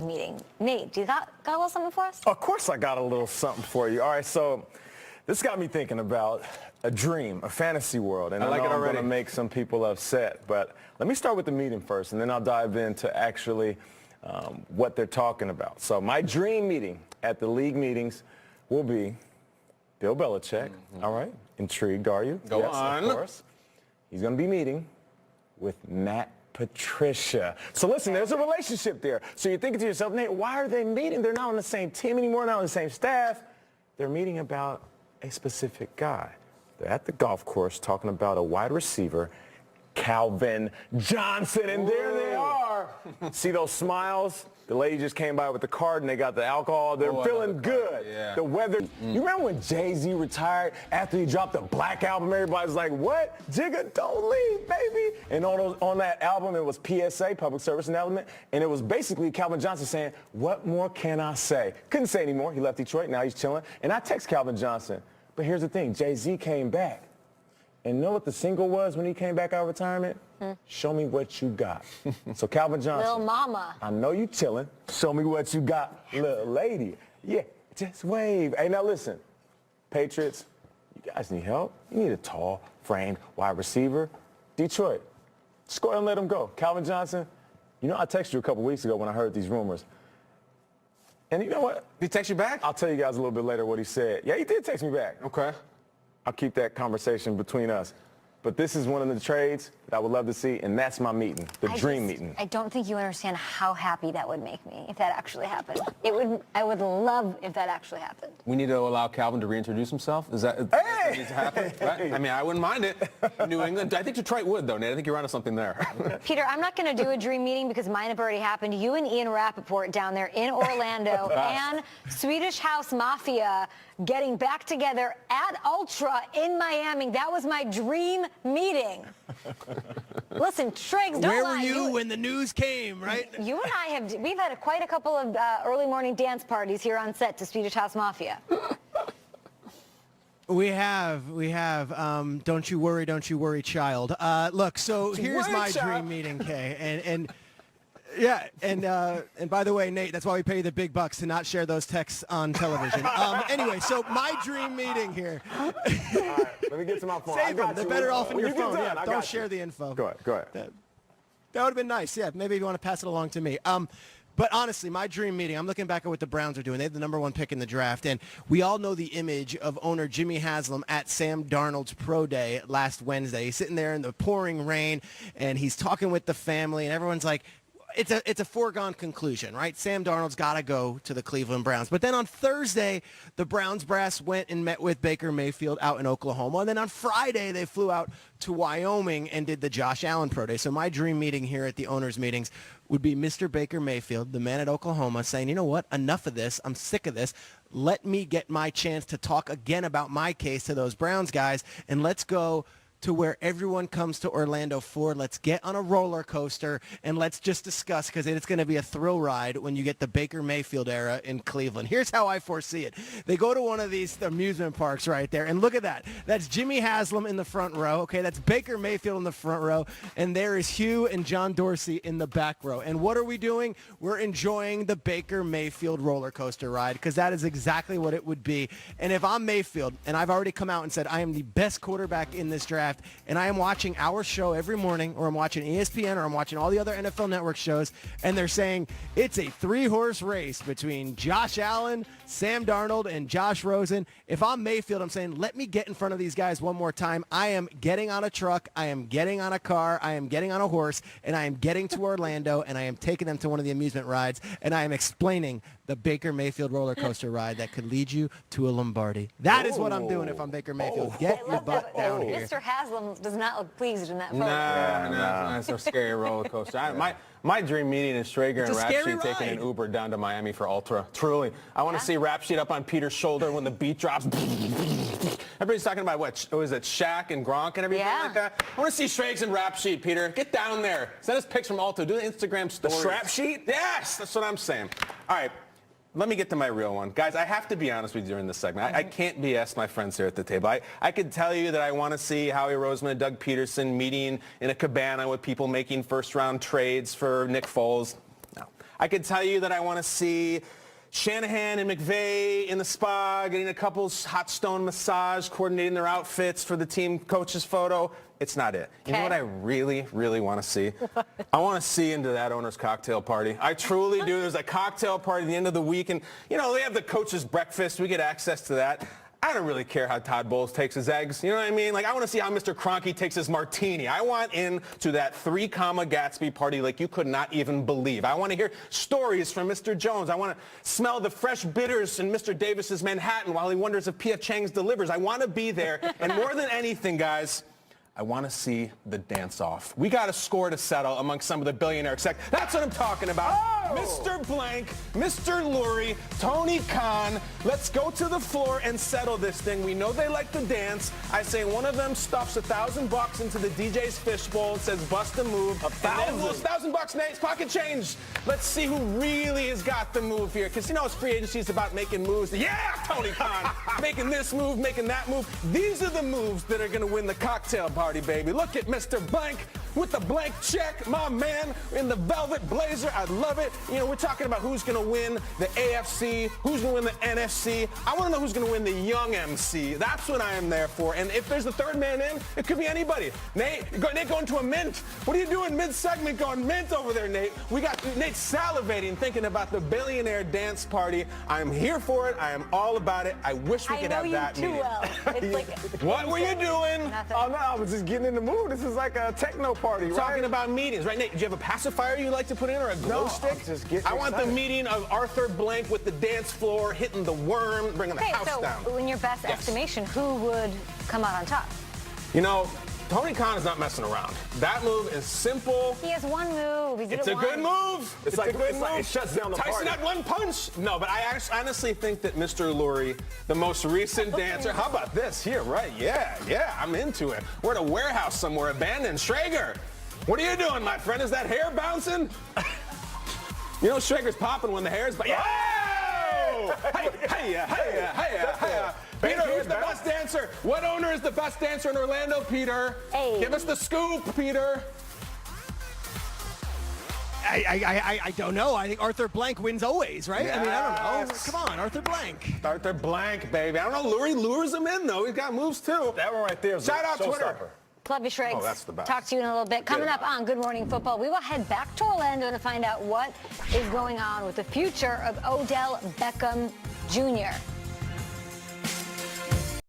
meeting. Nate, do you got a little something for us? Of course I got a little something for you. All right, so this got me thinking about a dream, a fantasy world. And I know I'm going to make some people upset, but let me start with the meeting first, and then I'll dive into actually what they're talking about. So my dream meeting at the league meetings will be Bill Belichick. All right, intrigued, are you? Go yes, on. Of course. He's going to be meeting with Matt Patricia. So listen, there's a relationship there. So you're thinking to yourself, Nate, why are they meeting? They're not on the same team anymore, not on the same staff. They're meeting about a specific guy. They're at the golf course talking about a wide receiver, Calvin Johnson, and there they are. See those smiles? The lady just came by with the card and they got the alcohol. They're feeling good. Yeah. The weather. You remember when Jay-Z retired after he dropped the Black Album? Everybody was like, what? Jigga, don't leave, baby. And on that album, it was PSA, public service announcement, and it was basically Calvin Johnson saying, what more can I say? Couldn't say anymore. He left Detroit. Now he's chilling. And I text Calvin Johnson. But here's the thing. Jay-Z came back. And know what the single was when he came back out of retirement? Show me what you got. So Calvin Johnson. Lil Mama. I know you chilling. Show me what you got, little lady. Yeah, just wave. Hey, now listen. Patriots, you guys need help. You need a tall, framed wide receiver. Detroit, just go ahead and let him go. Calvin Johnson, you know I texted you a couple weeks ago when I heard these rumors. And you know what? Did he text you back? I'll tell you guys a little bit later what he said. Yeah, he did text me back. Okay. I'll keep that conversation between us. But this is one of the trades that I would love to see, and that's my meeting, the dream meeting. I don't think you understand how happy that would make me if that actually happened. I would love if that actually happened. We need to allow Calvin to reintroduce himself. Is that Hey! needs to happen? Right? I mean, I wouldn't mind it. New England. I think Detroit would, though, Nate. I think you're onto something there. Peter, I'm not going to do a dream meeting because mine have already happened. You and Ian Rappaport down there in Orlando and Swedish House Mafia getting back together at Ultra in Miami. That was my dream meeting. Listen, Triggs, don't Where lie. were you when the news came, right? You and I we've had quite a couple of early morning dance parties here on set to Swedish House Mafia. We have. Don't you worry, child. Look, so here's my dream meeting, Kay, and yeah, and by the way, Nate, that's why we pay you the big bucks to not share those texts on television. Anyway, so my dream meeting here. All right, let me get to my phone. Save them. They're better off in your phone. Done, Yeah, don't share the info. Go ahead. That would have been nice. Yeah, maybe if you want to pass it along to me. But honestly, my dream meeting, I'm looking back at what the Browns are doing. They have the #1 pick in the draft, and we all know the image of owner Jimmy Haslam at Sam Darnold's pro day last Wednesday. He's sitting there in the pouring rain, and he's talking with the family, and everyone's like, it's a foregone conclusion, right? Sam Darnold's got to go to the Cleveland Browns. But then on Thursday, the Browns brass went and met with Baker Mayfield out in Oklahoma. And then on Friday, they flew out to Wyoming and did the Josh Allen Pro Day. So my dream meeting here at the owners' meetings would be Mr. Baker Mayfield, the man at Oklahoma, saying, you know what, enough of this. I'm sick of this. Let me get my chance to talk again about my case to those Browns guys, and let's go to where everyone comes to Orlando for. Let's get on a roller coaster and let's just discuss, because it's going to be a thrill ride when you get the Baker Mayfield era in Cleveland. Here's how I foresee it. They go to one of these amusement parks right there, and look at that. That's Jimmy Haslam in the front row. Okay, that's Baker Mayfield in the front row, and there is Hugh and John Dorsey in the back row. And what are we doing? We're enjoying the Baker Mayfield roller coaster ride, because that is exactly what it would be. And if I'm Mayfield, and I've already come out and said I am the best quarterback in this draft, and I am watching our show every morning, or I'm watching ESPN, or I'm watching all the other NFL Network shows, and they're saying it's a 3-horse race between Josh Allen, Sam Darnold, and Josh Rosen. If I'm Mayfield, I'm saying, let me get in front of these guys one more time. I am getting on a truck, I am getting on a car, I am getting on a horse, and I am getting to Orlando, and I am taking them to one of the amusement rides, and I am explaining the Baker Mayfield roller coaster ride that could lead you to a Lombardi. That is what I'm doing if I'm Baker Mayfield. Get your butt down here. Mr. Haslam does not look pleased in that photo. Nah, it's a scary roller coaster. My dream meeting is Schrager and Rap Sheet taking an Uber down to Miami for Ultra. Truly. I want to see Rap Sheet up on Peter's shoulder when the beat drops. Everybody's talking about what was it, Shaq and Gronk and everything like that. I want to see Schrags and Rap Sheet, Peter. Get down there. Send us pics from Ultra. Do the Instagram stories. The Rap Sheet? Yes, that's what I'm saying. All right. Let me get to my real one. Guys, I have to be honest with you during this segment. I can't BS my friends here at the table. I could tell you that I want to see Howie Roseman and Doug Peterson meeting in a cabana with people making first-round trades for Nick Foles. No. I could tell you that I want to see Shanahan and McVay in the spa, getting a couple's hot stone massage, coordinating their outfits for the team coach's photo. It's not it. You know what I really, really want to see? I want to see into that owner's cocktail party. I truly do. There's a cocktail party at the end of the week, and, you know, they have the coach's breakfast. We get access to that. I don't really care how Todd Bowles takes his eggs. You know what I mean? Like, I want to see how Mr. Kroenke takes his martini. I want into that 3 Gatsby party like you could not even believe. I want to hear stories from Mr. Jones. I want to smell the fresh bitters in Mr. Davis's Manhattan while he wonders if Pia Chang's delivers. I want to be there. And more than anything, guys, I want to see the dance-off. We got a score to settle among some of the billionaire execs. That's what I'm talking about. Oh! Mr. Blank, Mr. Lurie, Tony Khan, let's go to the floor and settle this thing. We know they like to dance. I say one of them stuffs $1,000 into the DJ's fishbowl and says, bust a move. $1,000, Nate's pocket change. Let's see who really has got the move here. Because, you know, it's free agency is about making moves. Yeah, Tony Khan, making this move, making that move. These are the moves that are going to win the cocktail party, baby. Look at Mr. Blank with the blank check, my man, in the velvet blazer. I love it. You know, we're talking about who's going to win the AFC, who's going to win the NFC. I want to know who's going to win the young MC. That's what I am there for. And if there's the third man in, it could be anybody. Nate going to a mint. What are you doing mid-segment going mint over there, Nate? We got Nate salivating, thinking about the billionaire dance party. I'm here for it. I am all about it. I wish we could have that meeting. It's like, what were you doing? Nothing. Oh, no, I was just getting in the mood. This is like a techno party, right? Talking about meetings, right, Nate? Do you have a pacifier you like to put in or a glow stick? I want the meeting of Arthur Blank with the dance floor, hitting the worm, bringing the house down. So in your best estimation, who would come out on top? You know, Tony Khan is not messing around. That move is simple. He has one move. It's a good move. It's a good move. It shuts down the party. Tyson had one punch. No, but I honestly think that Mr. Lurie, the most recent dancer, how about this here, right? Yeah, I'm into it. We're at a warehouse somewhere, abandoned. Schrager, what are you doing, my friend? Is that hair bouncing? You know Schrager's popping when the hair's... Oh! Hey. Peter, who's the best dancer? What owner is the best dancer in Orlando, Peter? Hey. Give us the scoop, Peter. I don't know. I think Arthur Blank wins always, right? Yes. I mean, I don't know. Come on, Arthur Blank. Arthur Blank, baby. I don't know. Lurie lures him in, though. He's got moves, too. That one right there is Shout out Twitter. Love you, Shregs. Oh, that's the best. Talk to you in a little bit. Coming up on Good Morning Football, we will head back to Orlando to find out what is going on with the future of Odell Beckham Jr.